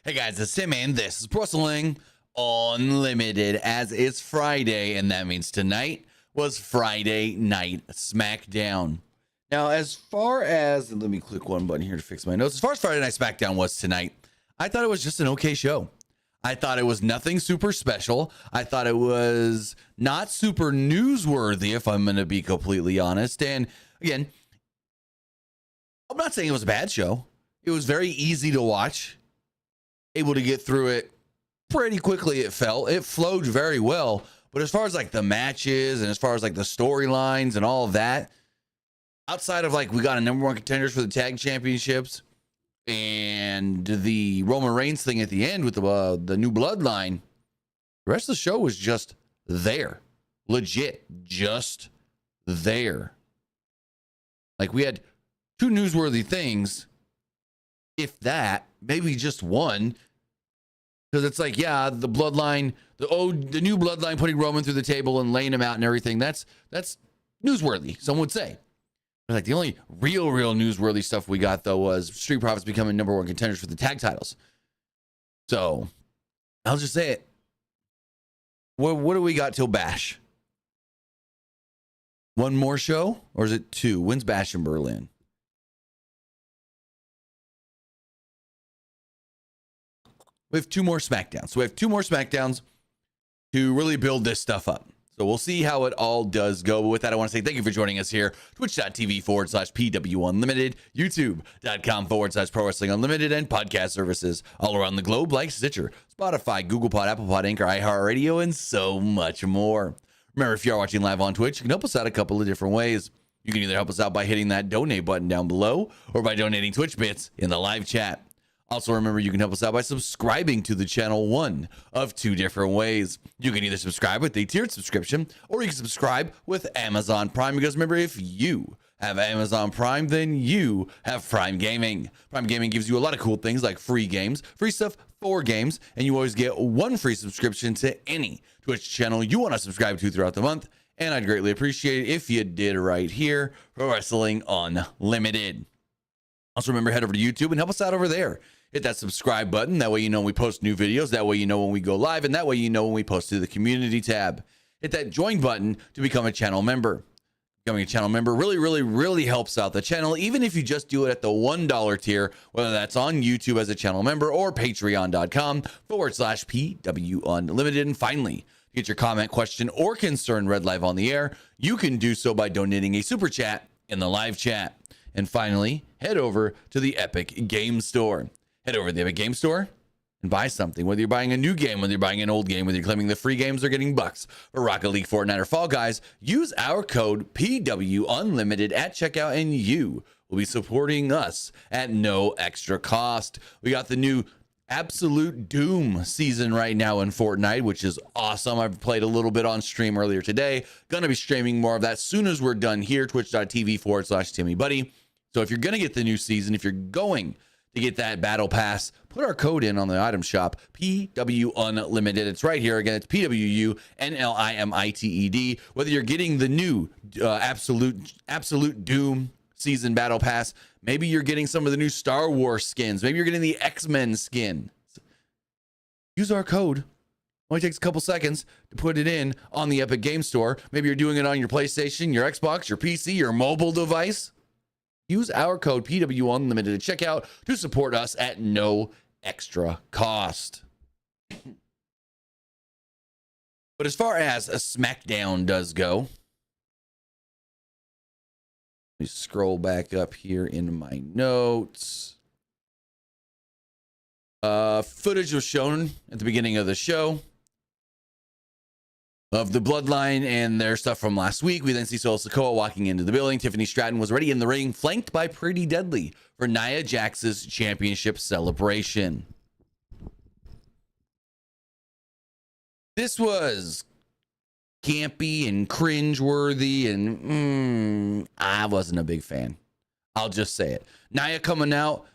Hey guys, it's Tim and this is Wrestling Unlimited as it's Friday, and that means tonight was Friday Night SmackDown. Now, as far as, let me click one button here to fix my notes. As far as Friday Night SmackDown was tonight, I thought it was just an okay show. I thought it was nothing super special. I thought it was not super newsworthy, if I'm going to be completely honest. And again, I'm not saying it was a bad show. It was very easy to watch. Able to get through it pretty quickly. It flowed very well. But as far as like the matches and as far as like the storylines and all of that, outside of like we got a number one contenders for the tag championships and the Roman Reigns thing at the end with the new bloodline, the rest of the show was just there. Legit, just there. Like we had two newsworthy things, if that, maybe just one. Because it's like, yeah, the bloodline, the new bloodline putting Roman through the table and laying him out and everything. That's newsworthy, some would say. But like the only real newsworthy stuff we got though was Street Profits becoming number one contenders for the tag titles. So I'll just say it. What do we got till Bash? One more show, or is it two? When's Bash in Berlin? We have two more SmackDowns. So we have two more SmackDowns to really build this stuff up. So we'll see how it all does go. But with that, I want to say thank you for joining us here. Twitch.tv/PW Unlimited, YouTube.com/Pro Wrestling Unlimited, and podcast services all around the globe like Stitcher, Spotify, Google Pod, Apple Pod, Anchor, iHeartRadio, and so much more. Remember, if you are watching live on Twitch, you can help us out a couple of different ways. You can either help us out by hitting that donate button down below or by donating Twitch bits in the live chat. Also, remember, you can help us out by subscribing to the channel one of two different ways. You can either subscribe with a tiered subscription, or you can subscribe with Amazon Prime. Because remember, if you have Amazon Prime, then you have Prime Gaming. Prime Gaming gives you a lot of cool things like free games, free stuff for games, and you always get one free subscription to any Twitch channel you want to subscribe to throughout the month. And I'd greatly appreciate it if you did right here for Wrestling Unlimited. Also, remember, head over to YouTube and help us out over there. Hit that subscribe button. That way you know when we post new videos. That way you know when we go live. And that way you know when we post to the community tab. Hit that join button to become a channel member. Becoming a channel member really helps out the channel. Even if you just do it at the $1 tier, whether that's on YouTube as a channel member or patreon.com/PW Unlimited. And finally, to get your comment, question, or concern read live on the air, you can do so by donating a super chat in the live chat. And finally, head over to the Epic Game Store. Head over to the Epic Game Store and buy something. Whether you're buying a new game, whether you're buying an old game, whether you're claiming the free games or getting bucks for Rocket League, Fortnite, or Fall Guys, use our code PW Unlimited at checkout and you will be supporting us at no extra cost. We got the new Absolute Doom season right now in Fortnite, which is awesome. I've played a little bit on stream earlier today. Gonna be streaming more of that soon as we're done here. Twitch.tv/TimmyBuddy. So if you're gonna get the new season, if you're going to get that battle pass, put our code in on the item shop, PW Unlimited. It's right here. Again, it's PWUNLIMITED. Whether you're getting the new Absolute Doom season battle pass, maybe you're getting some of the new Star Wars skins, maybe you're getting the X-Men skin, use our code. Only takes a couple seconds to put it in on the Epic Game Store. Maybe you're doing it on your PlayStation, your Xbox, your PC, your mobile device. Use our code PW Unlimited at checkout to support us at no extra cost. But as far as a SmackDown does go, let me scroll back up here in my notes. Footage was shown at the beginning of the show of the Bloodline and their stuff from last week. We then see Solo Sikoa walking into the building. Tiffany Stratton was already in the ring, flanked by Pretty Deadly for Nia Jax's championship celebration. This was campy and cringeworthy, and I wasn't a big fan. I'll just say it. Nia coming out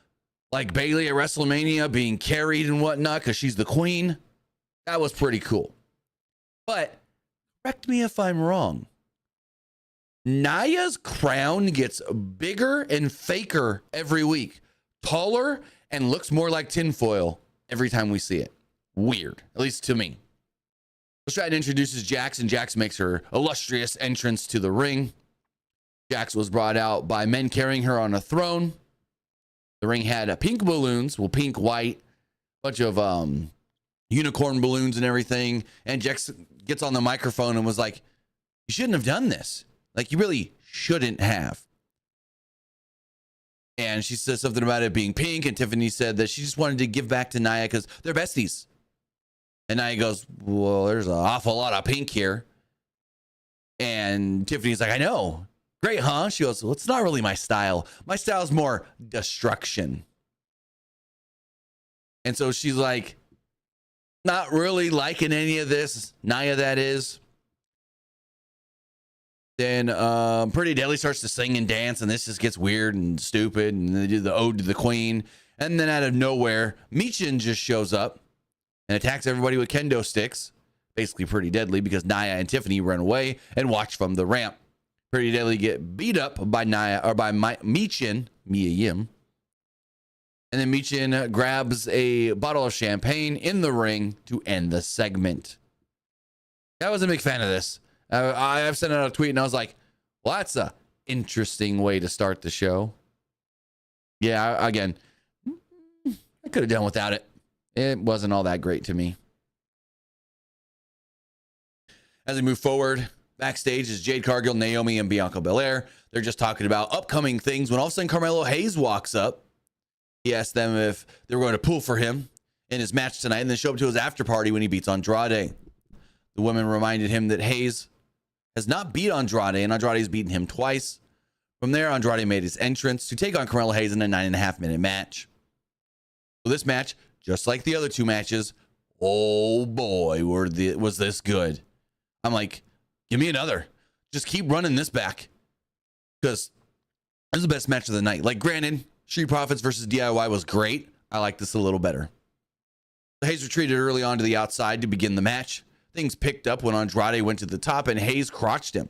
like Bayley at WrestleMania, being carried and whatnot because she's the queen. That was pretty cool. But correct me if I'm wrong. Nia's crown gets bigger and faker every week, taller, and looks more like tinfoil every time we see it. Weird, at least to me. Stratton introduces Jax, and Jax makes her illustrious entrance to the ring. Jax was brought out by men carrying her on a throne. The ring had pink balloons, well, pink, white, bunch of unicorn balloons and everything. And Jax gets on the microphone and was like, you shouldn't have done this. Like, you really shouldn't have. And she says something about it being pink. And Tiffany said that she just wanted to give back to Nia because they're besties. And Nia goes, well, there's an awful lot of pink here. And Tiffany's like, I know. Great, huh? She goes, well, it's not really my style. My style is more destruction. And so she's like, not really liking any of this. Nia, that is. Then Pretty Deadly starts to sing and dance, and this just gets weird and stupid. And they do the ode to the queen. And then out of nowhere, Michin just shows up and attacks everybody with kendo sticks. Basically Pretty Deadly, because Nia and Tiffany run away and watch from the ramp. Pretty Deadly get beat up by Nia, or by Michin, Mia Yim. And then Michin grabs a bottle of champagne in the ring to end the segment. I wasn't a big fan of this. I've sent out a tweet and I was like, well, that's a interesting way to start the show. Yeah, again, I could have done without it. It wasn't all that great to me. As we move forward, backstage is Jade Cargill, Naomi, and Bianca Belair. They're just talking about upcoming things when all of a sudden Carmelo Hayes walks up. He asked them if they were going to pull for him in his match tonight and then show up to his after party when he beats Andrade. The women reminded him that Hayes has not beat Andrade, and Andrade has beaten him twice. From there, Andrade made his entrance to take on Carmelo Hayes in a 9.5-minute match. So this match, just like the other two matches, oh boy, was this good. I'm like, give me another. Just keep running this back. Because this is the best match of the night. Like, granted, Street Profits versus DIY was great. I like this a little better. Hayes retreated early on to the outside to begin the match. Things picked up when Andrade went to the top and Hayes crotched him.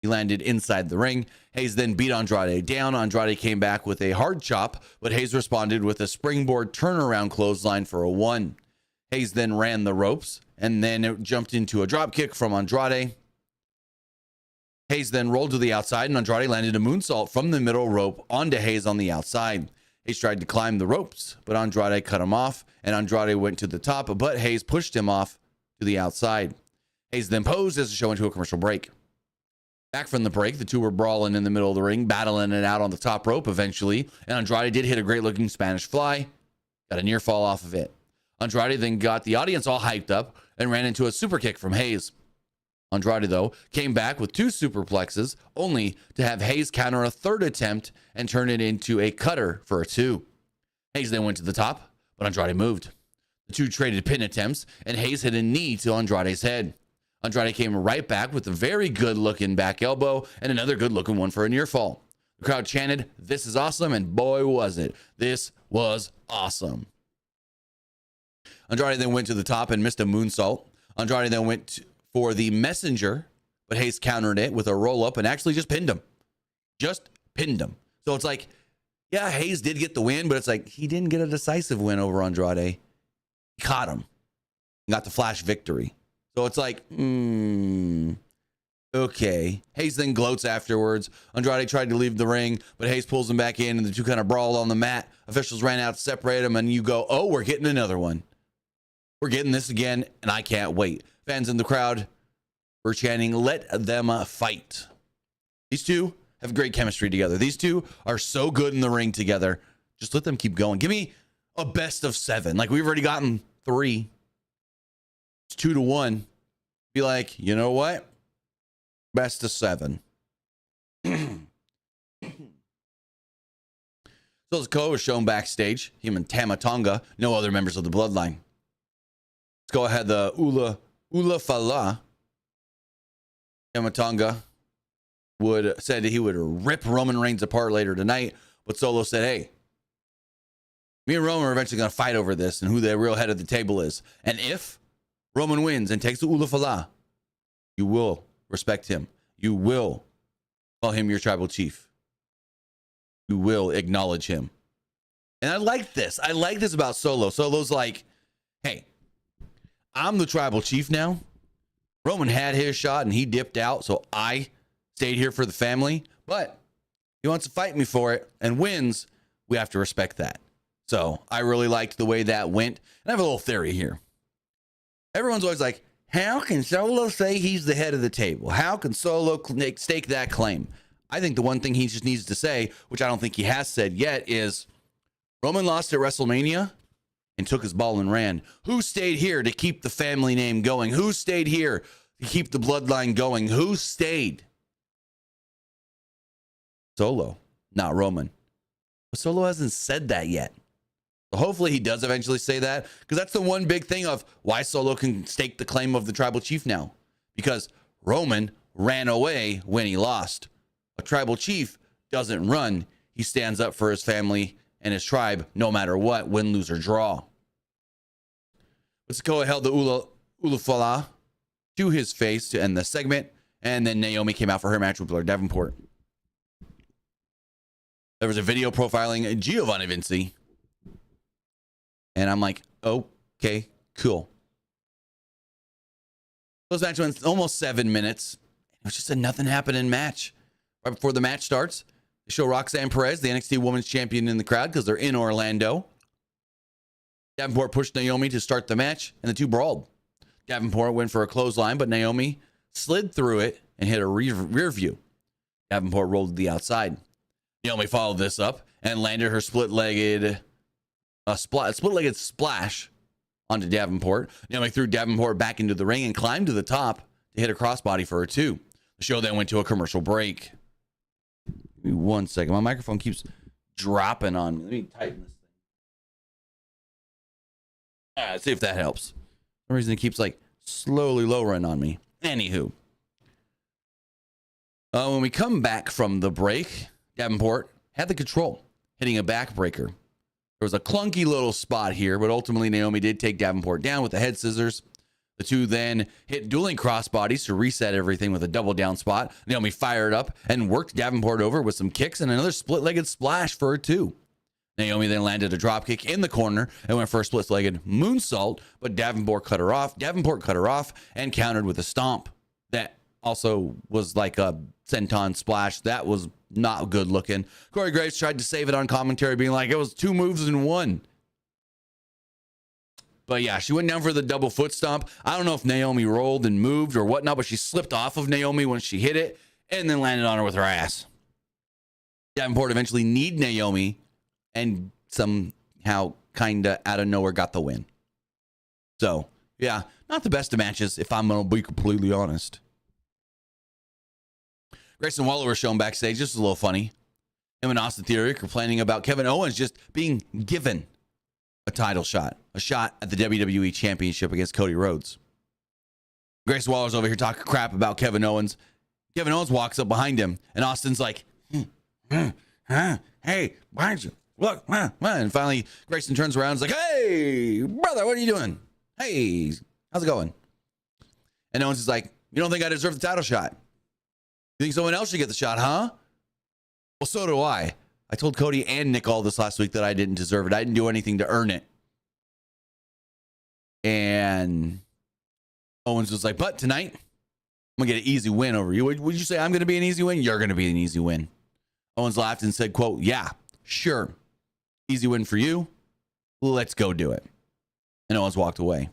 He landed inside the ring. Hayes then beat Andrade down. Andrade came back with a hard chop, but Hayes responded with a springboard turnaround clothesline for a 1. Hayes then ran the ropes and then it jumped into a drop kick from Andrade. Hayes then rolled to the outside and Andrade landed a moonsault from the middle rope onto Hayes on the outside. Hayes tried to climb the ropes, but Andrade cut him off and Andrade went to the top, but Hayes pushed him off to the outside. Hayes then posed as the show into a commercial break. Back from the break, the two were brawling in the middle of the ring, battling it out on the top rope eventually, and Andrade did hit a great looking Spanish fly, got a near fall off of it. Andrade then got the audience all hyped up and ran into a super kick from Hayes. Andrade, though, came back with 2 superplexes, only to have Hayes counter a third attempt and turn it into a cutter for a 2. Hayes then went to the top, but Andrade moved. The two traded pin attempts, and Hayes hit a knee to Andrade's head. Andrade came right back with a very good-looking back elbow and another good-looking one for a near fall. The crowd chanted, "This is awesome," and boy, was it. This was awesome. Andrade then went to the top and missed a moonsault. Andrade then went for the messenger, but Hayes countered it with a roll-up and actually just pinned him. Just pinned him. So it's like, yeah, Hayes did get the win, but it's like he didn't get a decisive win over Andrade. He caught him. He got the flash victory. So it's like, okay. Hayes then gloats afterwards. Andrade tried to leave the ring, but Hayes pulls him back in, and the two kind of brawled on the mat. Officials ran out to separate them, and you go, oh, we're getting another one. We're getting this again, and I can't wait. Fans in the crowd were chanting, let them fight. These two have great chemistry together. These two are so good in the ring together. Just let them keep going. Give me a best of 7. Like, we've already gotten 3. It's 2-1. Be like, you know what? Best of 7. Sikoa was shown backstage. Him and Tama Tonga. No other members of the bloodline. Let's go ahead. The Ula Fala. Tama Tonga said he would rip Roman Reigns apart later tonight. But Solo said, hey, me and Roman are eventually going to fight over this and who the real head of the table is. And if Roman wins and takes the Ula Fala, you will respect him. You will call him your tribal chief. You will acknowledge him. And I like this. I like this about Solo. Solo's like, hey, I'm the tribal chief now. Roman had his shot and he dipped out, so I stayed here for the family. But he wants to fight me for it and wins. We have to respect that. So I really liked the way that went. And I have a little theory here. Everyone's always like, how can Solo say he's the head of the table? How can Solo stake that claim? I think the one thing he just needs to say, which I don't think he has said yet, is Roman lost at WrestleMania and took his ball and ran. Who stayed here to keep the family name going? Who stayed here to keep the bloodline going? Who stayed? Solo, not Roman. But Solo hasn't said that yet. So hopefully he does eventually say that, because that's the one big thing of why Solo can stake the claim of the tribal chief now. Because Roman ran away when he lost. A tribal chief doesn't run. He stands up for his family and his tribe no matter what, win, lose, or draw. Let's go ahead the Ulufala to his face to end the segment. And then Naomi came out for her match with Blair Davenport. There was a video profiling Giovanni Vinci. And I'm like, okay, cool. Those matches went almost 7 minutes. It was just a nothing happening match. Right before the match starts, they show Roxanne Perez, the NXT Women's Champion, in the crowd because they're in Orlando. Davenport pushed Naomi to start the match, and the two brawled. Davenport went for a clothesline, but Naomi slid through it and hit a rear view. Davenport rolled to the outside. Naomi followed this up and landed her split-legged splash onto Davenport. Naomi threw Davenport back into the ring and climbed to the top to hit a crossbody for a 2. The show then went to a commercial break. Give me 1 second. My microphone keeps dropping on me. Let me tighten this thing. Let's see if that helps. For some reason it keeps like slowly lowering on me. Anywho. When we come back from the break, Davenport had the control, hitting a backbreaker. There was a clunky little spot here, but ultimately Naomi did take Davenport down with the head scissors. The two then hit dueling crossbodies to reset everything with a double down spot. Naomi fired up and worked Davenport over with some kicks and another split-legged splash for a 2. Naomi then landed a dropkick in the corner and went for a split-legged moonsault, but Davenport cut her off. Davenport cut her off and countered with a stomp. That also was like a senton splash. That was not good looking. Corey Graves tried to save it on commentary, being like, it was 2 moves in 1. But yeah, she went down for the double foot stomp. I don't know if Naomi rolled and moved or whatnot, but she slipped off of Naomi when she hit it and then landed on her with her ass. Davenport eventually kneed Naomi and somehow kind of out of nowhere got the win. So yeah, not the best of matches, if I'm going to be completely honest. Grayson Waller was shown backstage. This was a little funny. Him and Austin Theory complaining about Kevin Owens just being given a title shot, a shot at the WWE Championship against Cody Rhodes. Grayson Waller's over here talking crap about Kevin Owens. Kevin Owens walks up behind him, and Austin's like, hey, behind you. Look, and finally Grayson turns around and is like, hey, brother, what are you doing? Hey, how's it going? And Owens is like, you don't think I deserve the title shot? You think someone else should get the shot, huh? Well, so do I. I told Cody and Nick all this last week that I didn't deserve it. I didn't do anything to earn it. And Owens was like, but tonight, I'm going to get an easy win over you. Would you say I'm going to be an easy win? You're going to be an easy win. Owens laughed and said, quote, yeah, sure. Easy win for you. Let's go do it. And Owens walked away.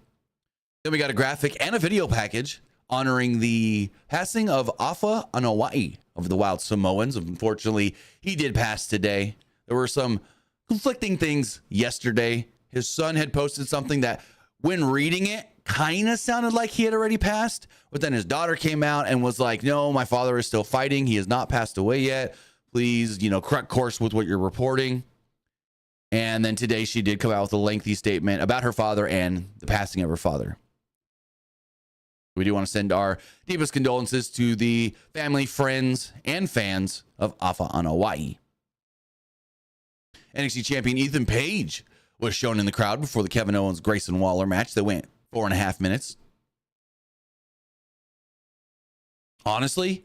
Then we got a graphic and a video package honoring the passing of Afa Anoa'i of the Wild Samoans. Unfortunately, he did pass today. There were some conflicting things yesterday. His son had posted something that, when reading it, kind of sounded like he had already passed. But then his daughter came out and was like, no, my father is still fighting. He has not passed away yet. Please, correct course with what you're reporting. And then today she did come out with a lengthy statement about her father and the passing of her father. We do want to send our deepest condolences to the family, friends, and fans of Afa Anoa'i. NXT champion Ethan Page was shown in the crowd before the Kevin Owens Grayson Waller match that went 4.5 minutes. Honestly,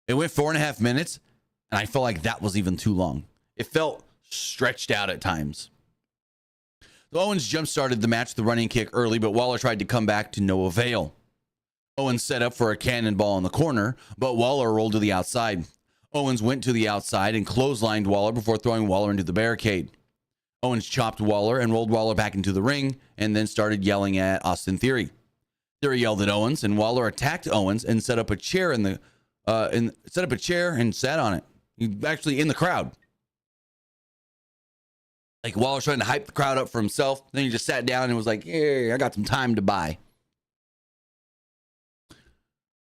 it went 4.5 minutes, and I felt like that was even too long. It felt stretched out at times. So Owens jump-started the match with the running kick early, but Waller tried to come back to no avail. Owens set up for a cannonball in the corner, but Waller rolled to the outside. Owens went to the outside and clotheslined Waller before throwing Waller into the barricade. Owens chopped Waller and rolled Waller back into the ring and then started yelling at Austin Theory. Theory yelled at Owens, and Waller attacked Owens and set up a chair and sat on it. He actually in the crowd. Like Waller's trying to hype the crowd up for himself. Then he just sat down and was like, "Hey, I got some time to buy."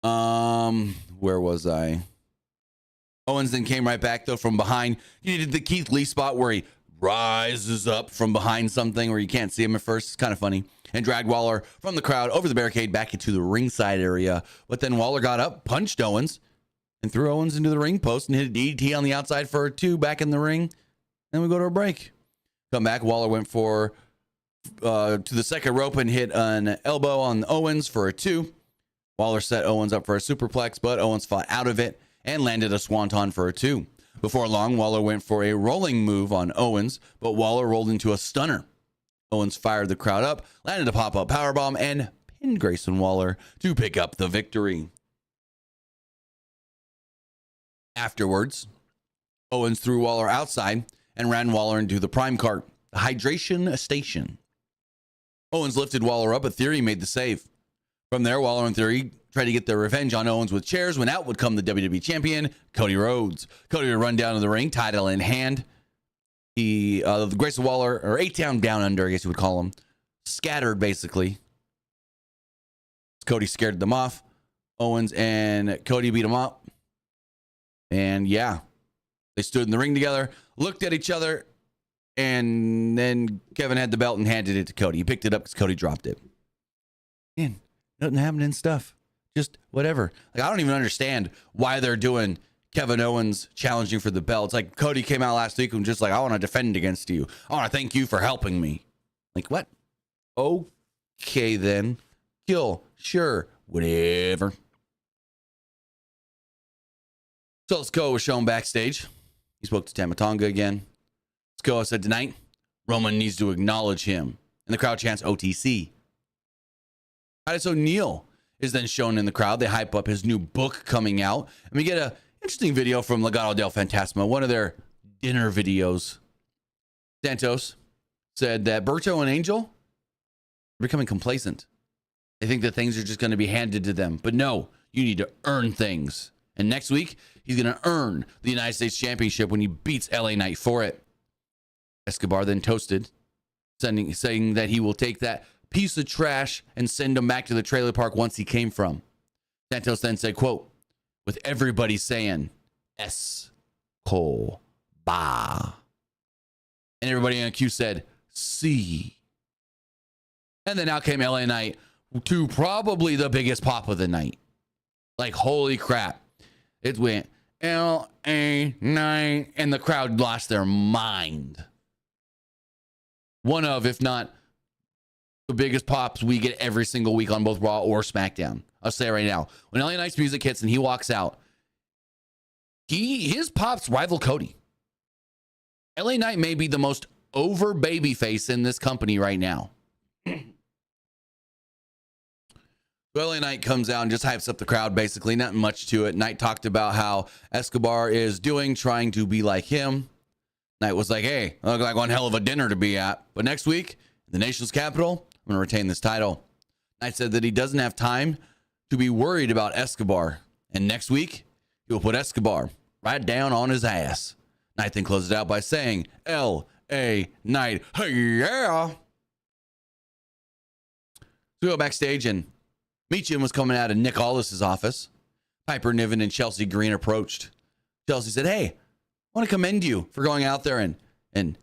Where was I? Owens then came right back though from behind. He did the Keith Lee spot where he rises up from behind something where you can't see him at first. It's kind of funny. And dragged Waller from the crowd over the barricade back into the ringside area. But then Waller got up, punched Owens, and threw Owens into the ring post and hit a DDT on the outside for a 2 back in the ring. Then we go to a break. Come back. Waller went to the second rope and hit an elbow on Owens for a 2. Waller set Owens up for a superplex, but Owens fought out of it and landed a swanton for a 2. Before long, Waller went for a rolling move on Owens, but Waller rolled into a stunner. Owens fired the crowd up, landed a pop-up powerbomb, and pinned Grayson Waller to pick up the victory. Afterwards, Owens threw Waller outside and ran Waller into the prime cart, the hydration station. Owens lifted Waller up, but Theory made the save. From there, Waller and Theory tried to get their revenge on Owens with chairs when out would come the WWE champion, Cody Rhodes. Cody would run down to the ring, title in hand. The Grayson Waller, or A-Town Down Under, I guess you would call him, scattered basically. Cody scared them off. Owens and Cody beat him up. And yeah, they stood in the ring together, looked at each other, and then Kevin had the belt and handed it to Cody. He picked it up because Cody dropped it. Man, nothing happening stuff. Just whatever. Like, I don't even understand why they're doing Kevin Owens challenging for the belt. It's like Cody came out last week and just like, I want to defend against you. I want to thank you for helping me. Like, what? Okay, then. Kill. Sure. Whatever. So Sikoa was shown backstage. He spoke to Tama Tonga again. Sikoa said tonight, Roman needs to acknowledge him. And the crowd chants OTC. Titus O'Neil is then shown in the crowd. They hype up his new book coming out. And we get an interesting video from Legado del Fantasma, one of their dinner videos. Santos said that Berto and Angel are becoming complacent. They think that things are just going to be handed to them. But no, you need to earn things. And next week, he's going to earn the United States Championship when he beats LA Knight for it. Escobar then toasted, saying that he will take that piece of trash and send him back to the trailer park once he came from. Santos then said, quote, with everybody saying, Escobar. And everybody on cue said, see. And then out came LA Knight to probably the biggest pop of the night. Like, holy crap. It went LA Knight, and the crowd lost their mind. One of, if not the biggest pops we get every single week on both Raw or SmackDown. I'll say it right now. When LA Knight's music hits and he walks out, his pops rival Cody. LA Knight may be the most over babyface in this company right now. LA Knight comes out and just hypes up the crowd, basically. Not much to it. Knight talked about how Escobar is doing, trying to be like him. Knight was like, hey, I look like one hell of a dinner to be at. But next week, the nation's capital, I'm going to retain this title. Knight said that he doesn't have time to be worried about Escobar. And next week, he will put Escobar right down on his ass. Knight then closed it out by saying, L.A. Knight, hey, yeah. So we go backstage, and Meechin was coming out of Nick Aldis's office. Piper Niven and Chelsea Green approached. Chelsea said, hey, I want to commend you for going out there and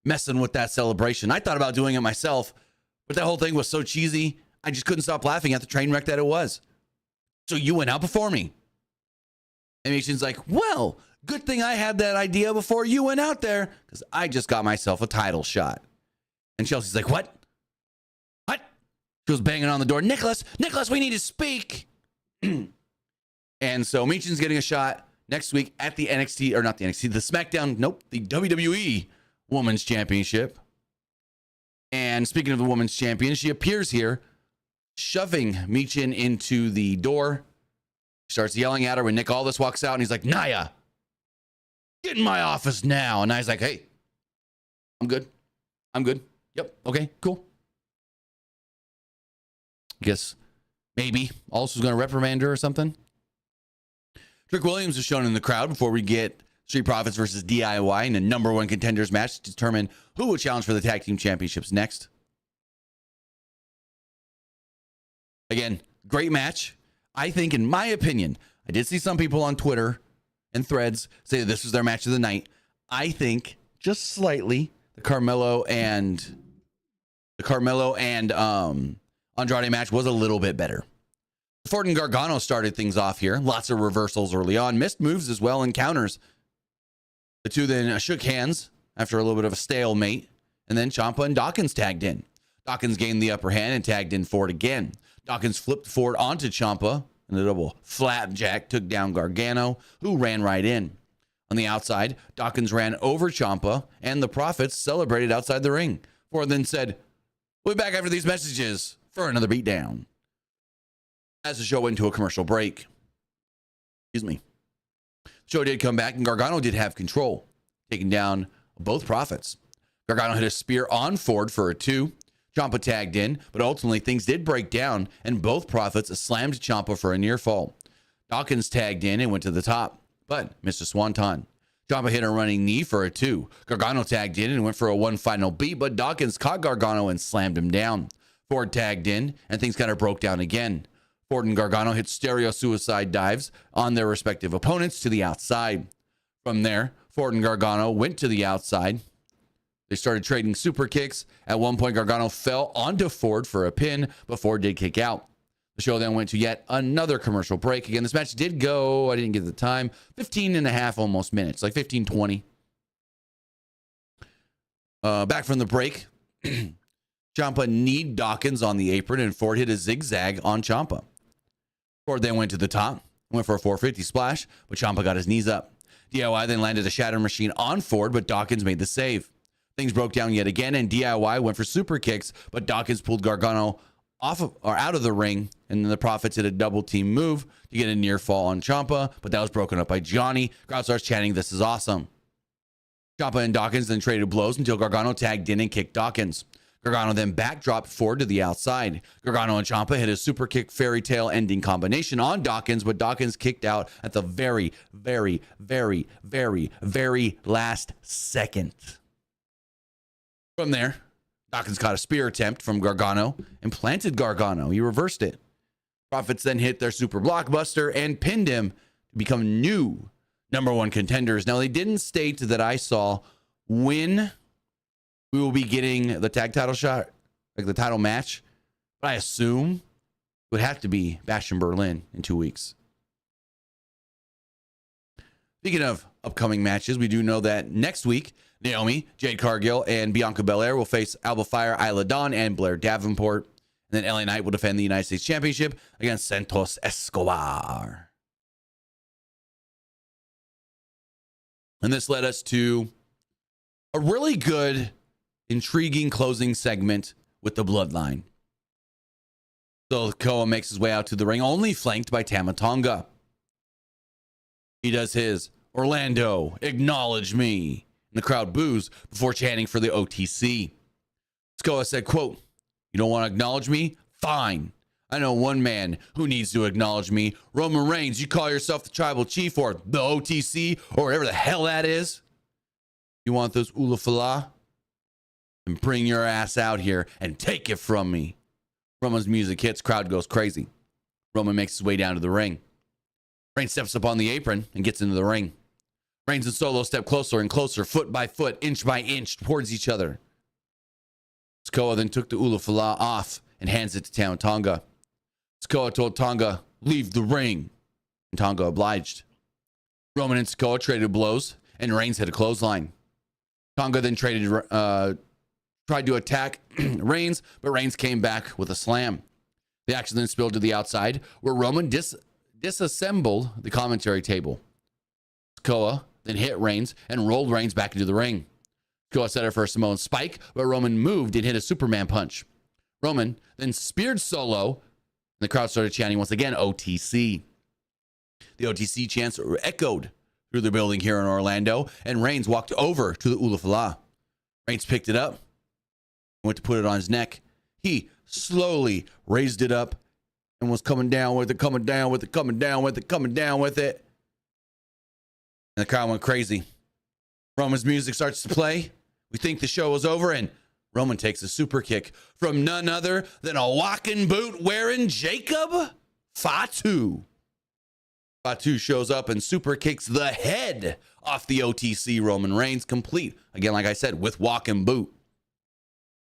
messing with that celebration. I thought about doing it myself, but that whole thing was so cheesy, I just couldn't stop laughing at the train wreck that it was. So you went out before me. And Meechin's like, well, good thing I had that idea before you went out there, because I just got myself a title shot. And Chelsea's like, what? What? She was banging on the door. Nicholas, we need to speak. And so Meechin's getting a shot next week at the NXT, or not the NXT, the SmackDown, the WWE Women's Championship. And speaking of the women's champion, she appears here, shoving Michin into the door. Starts yelling at her when Nick Aldis walks out, and he's like, Nia, get in my office now. And Nia's like, hey, I'm good. Yep, okay, cool. Guess maybe Aldis was going to reprimand her or something. Trick Williams is shown in the crowd before we get Street Profits versus DIY in a number one contenders match to determine who will challenge for the tag team championships next. Again, great match. I think, in my opinion, I did see some people on Twitter and threads say that this was their match of the night. I think just slightly the Carmelo and Andrade match was a little bit better. Ford and Gargano started things off here. Lots of reversals early on. Missed moves as well and counters. The two then shook hands after a little bit of a stalemate. And then Ciampa and Dawkins tagged in. Dawkins gained the upper hand and tagged in Ford again. Dawkins flipped Ford onto Ciampa. And a double flapjack took down Gargano, who ran right in. On the outside, Dawkins ran over Ciampa, and the Profits celebrated outside the ring. Ford then said, we'll be back after these messages for another beatdown. As the show went into a commercial break. Excuse me. The show did come back, and Gargano did have control, taking down both Profits. Gargano hit a spear on Ford for a 2. Ciampa tagged in, but ultimately things did break down, and both Profits slammed Ciampa for a near fall. Dawkins tagged in and went to the top, but missed a swanton. Ciampa hit a running knee for a 2. Gargano tagged in and went for a 1 final beat, but Dawkins caught Gargano and slammed him down. Ford tagged in, and things kind of broke down again. Ford and Gargano hit stereo suicide dives on their respective opponents to the outside. From there, Ford and Gargano went to the outside. They started trading super kicks. At one point, Gargano fell onto Ford for a pin, but Ford did kick out. The show then went to yet another commercial break. Again, this match did go, I didn't get the time, 15 and a half almost minutes, like 15, 20. Back from the break, Ciampa kneed Dawkins on the apron, and Ford hit a zigzag on Ciampa. Ford then went to the top, went for a 450 splash, but Ciampa got his knees up. DIY then landed a shatter machine on Ford, but Dawkins made the save. Things broke down yet again, and DIY went for super kicks, but Dawkins pulled Gargano out of the ring, and then the Profits hit a double team move to get a near fall on Ciampa, but that was broken up by Johnny. Crowd starts chanting, "This is awesome." Ciampa and Dawkins then traded blows until Gargano tagged in and kicked Dawkins. Gargano then backdropped Ford to the outside. Gargano and Ciampa hit a super kick fairy tale ending combination on Dawkins, but Dawkins kicked out at the very, very, very, very, very last second. From there, Dawkins caught a spear attempt from Gargano and planted Gargano. He reversed it. Profits then hit their super blockbuster and pinned him to become new number one contenders. Now, they didn't state that I saw when we will be getting the tag title shot, like the title match, but I assume it would have to be Bash in Berlin in 2 weeks. Speaking of upcoming matches, we do know that next week, Naomi, Jade Cargill, and Bianca Belair will face Alba Fire, Isla Dawn, and Blair Davenport. And then LA Knight will defend the United States Championship against Santos Escobar. And this led us to a really good, intriguing closing segment with the Bloodline. So Koa makes his way out to the ring, only flanked by Tama Tonga. He does his Orlando, acknowledge me. And the crowd boos before chanting for the OTC. Sikoa said, quote, "You don't want to acknowledge me? Fine. I know one man who needs to acknowledge me. Roman Reigns, you call yourself the tribal chief or the OTC or whatever the hell that is. You want those ulafala? Then bring your ass out here and take it from me." Roman's music hits, crowd goes crazy. Roman makes his way down to the ring. Reigns steps up on the apron and gets into the ring. Reigns and Solo step closer and closer, foot by foot, inch by inch, towards each other. Sikoa then took the ulafala off and hands it to Tama Tonga. Sikoa told Tonga, "Leave the ring," and Tonga obliged. Roman and Sikoa traded blows, and Reigns hit a clothesline. Tonga then tried to attack Reigns, but Reigns came back with a slam. The action then spilled to the outside, where Roman disassembled the commentary table. Sikoa then hit Reigns and rolled Reigns back into the ring. Sikoa set her for a Samoan spike, but Roman moved and hit a Superman punch. Roman then speared Solo, and the crowd started chanting once again, OTC. The OTC chants echoed through the building here in Orlando, and Reigns walked over to the Ulufala. Reigns picked it up, went to put it on his neck. He slowly raised it up and was coming down with it, coming down with it, coming down with it, coming down with it. And the crowd went crazy. Roman's music starts to play. We think the show is over, and Roman takes a super kick from none other than a walking boot wearing Jacob Fatu. Fatu shows up and super kicks the head off the OTC Roman Reigns, complete, again, like I said, with walking boot.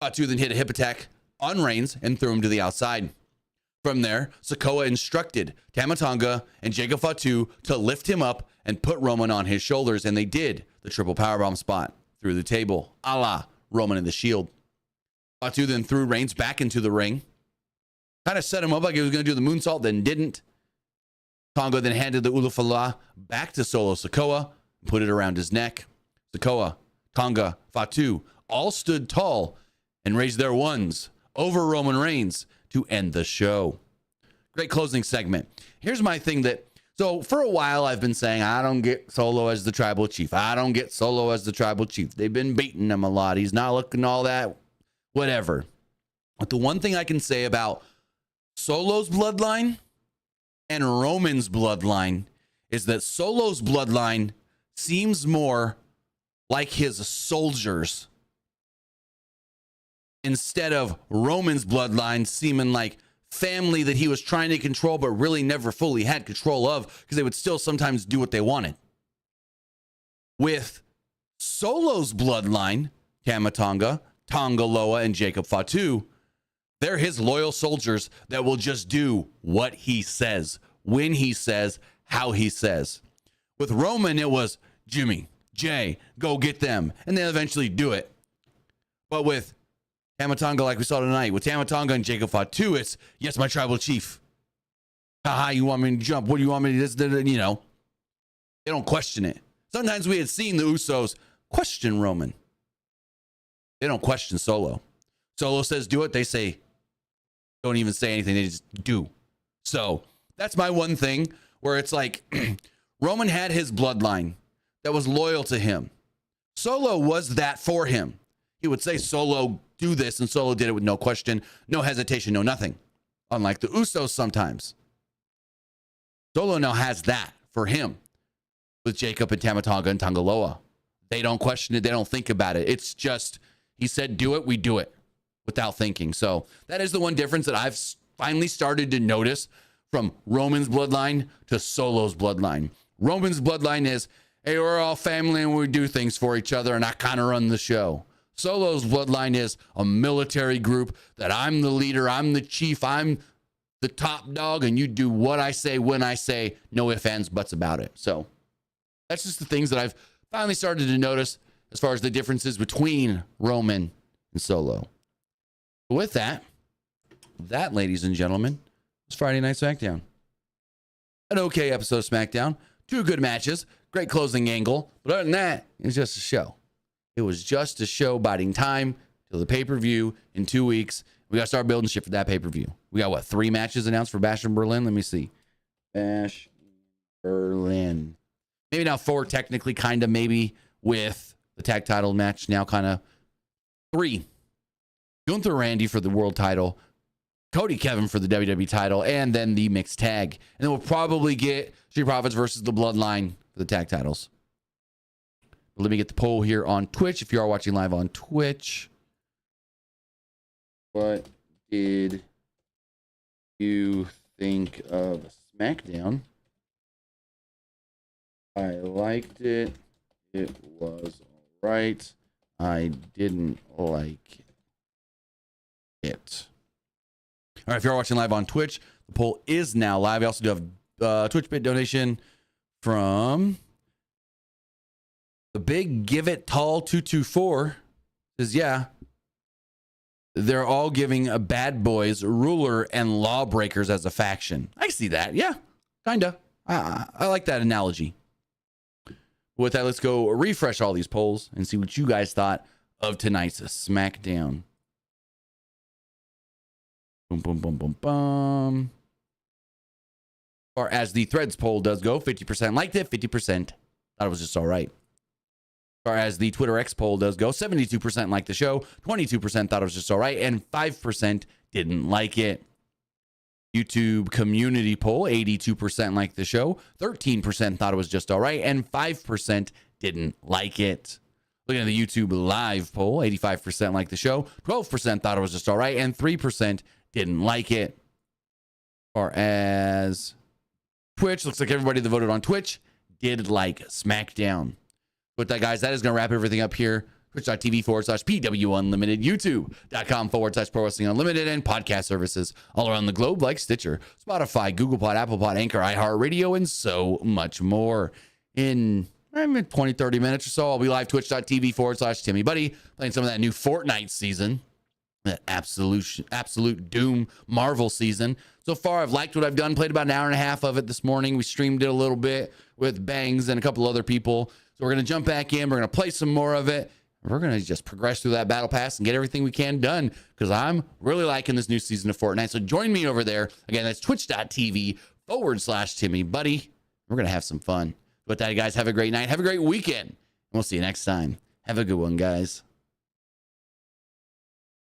Fatu then hit a hip attack on Reigns and threw him to the outside. From there, Sikoa instructed Tama Tonga and Jacob Fatu to lift him up and put Roman on his shoulders, and they did the triple powerbomb spot through the table, a la Roman in the Shield. Fatu then threw Reigns back into the ring, kind of set him up like he was going to do the moonsault, then didn't. Tonga then handed the Ulufala back to Solo Sikoa and put it around his neck. Sikoa, Tonga, Fatu all stood tall and raised their ones over Roman Reigns to end the show. Great closing segment. Here's my thing so for a while I've been saying, I don't get Solo as the tribal chief. I don't get Solo as the tribal chief. They've been beating him a lot. He's not looking all that, whatever. But the one thing I can say about Solo's bloodline and Roman's bloodline is that Solo's bloodline seems more like his soldiers instead of Roman's bloodline seeming like family that he was trying to control but really never fully had control of, because they would still sometimes do what they wanted. With Solo's bloodline, Tama Tonga, Tonga Loa, and Jacob Fatu, they're his loyal soldiers that will just do what he says, when he says, how he says. With Roman, it was Jimmy, Jay, go get them, and they eventually do it. But with Tama Tonga, like we saw tonight, with Tama Tonga and Jacob Fatu, it's, yes, my tribal chief. Haha, you want me to jump? What do you want me to do? You know, they don't question it. Sometimes we had seen the Usos question Roman. They don't question Solo. Solo says do it. They say, don't even say anything. They just do. So that's my one thing where it's like Roman had his bloodline that was loyal to him. Solo was that for him. He would say, Solo, do this, and Solo did it with no question, no hesitation, no nothing. Unlike the Usos sometimes. Solo now has that for him with Jacob and Tama Tonga and Tonga Loa. They don't question it. They don't think about it. It's just, he said, do it, we do it without thinking. So that is the one difference that I've finally started to notice from Roman's bloodline to Solo's bloodline. Roman's bloodline is, hey, we're all family and we do things for each other, and I kind of run the show. Solo's bloodline is a military group that I'm the leader, I'm the chief, I'm the top dog, and you do what I say when I say, no ifs, ands, buts about it. So that's just the things that I've finally started to notice as far as the differences between Roman and Solo. With that, ladies and gentlemen, was Friday Night SmackDown. An okay episode of SmackDown. 2 good matches, great closing angle, but other than that, it was just a show. It was just a show biding time till the pay-per-view in 2 weeks. We got to start building shit for that pay-per-view. We got, 3 matches announced for Bash in Berlin? Let me see. Bash Berlin. Maybe now 4 technically, kind of, maybe, with the tag title match now kind of 3. Gunther Randy for the world title. Cody Kevin for the WWE title. And then the mixed tag. And then we'll probably get Street Profits versus the Bloodline for the tag titles. Let me get the poll here on Twitch. If you are watching live on Twitch, what did you think of SmackDown? I liked it. It was all right. I didn't like it. All right, if you're watching live on Twitch, the poll is now live. We also do have Twitch bit donation from the big Give It Tall 224. Says, yeah, they're all giving a Bad Boys, Ruler, and Lawbreakers as a faction. I see that. Yeah, kind of. I like that analogy. With that, let's go refresh all these polls and see what you guys thought of tonight's SmackDown. Boom, boom, boom, boom, boom. As far as the Threads poll does go, 50% liked it, 50% thought it was just all right. As far as the Twitter X poll does go, 72% liked the show, 22% thought it was just all right, and 5% didn't like it. YouTube community poll, 82% liked the show, 13% thought it was just all right, and 5% didn't like it. Looking at the YouTube live poll, 85% liked the show, 12% thought it was just all right, and 3% didn't like it. As far as Twitch, looks like everybody that voted on Twitch did like SmackDown. With that, guys, that is going to wrap everything up here. Twitch.tv/PW Unlimited, YouTube.com/Pro Wrestling Unlimited, and podcast services all around the globe like Stitcher, Spotify, Google Pod, Apple Pod, Anchor, iHeartRadio, and so much more. In 20, 30 minutes or so, I'll be live Twitch.tv/Timmy Buddy, playing some of that new Fortnite season, that absolute Doom Marvel season. So far, I've liked what I've done, played about an hour and a half of it this morning. We streamed it a little bit with Bangs and a couple other people. So we're going to jump back in. We're going to play some more of it. We're going to just progress through that battle pass and get everything we can done because I'm really liking this new season of Fortnite. So join me over there. Again, that's twitch.tv/Timmy Buddy. We're going to have some fun. With that, guys, have a great night. Have a great weekend. We'll see you next time. Have a good one, guys.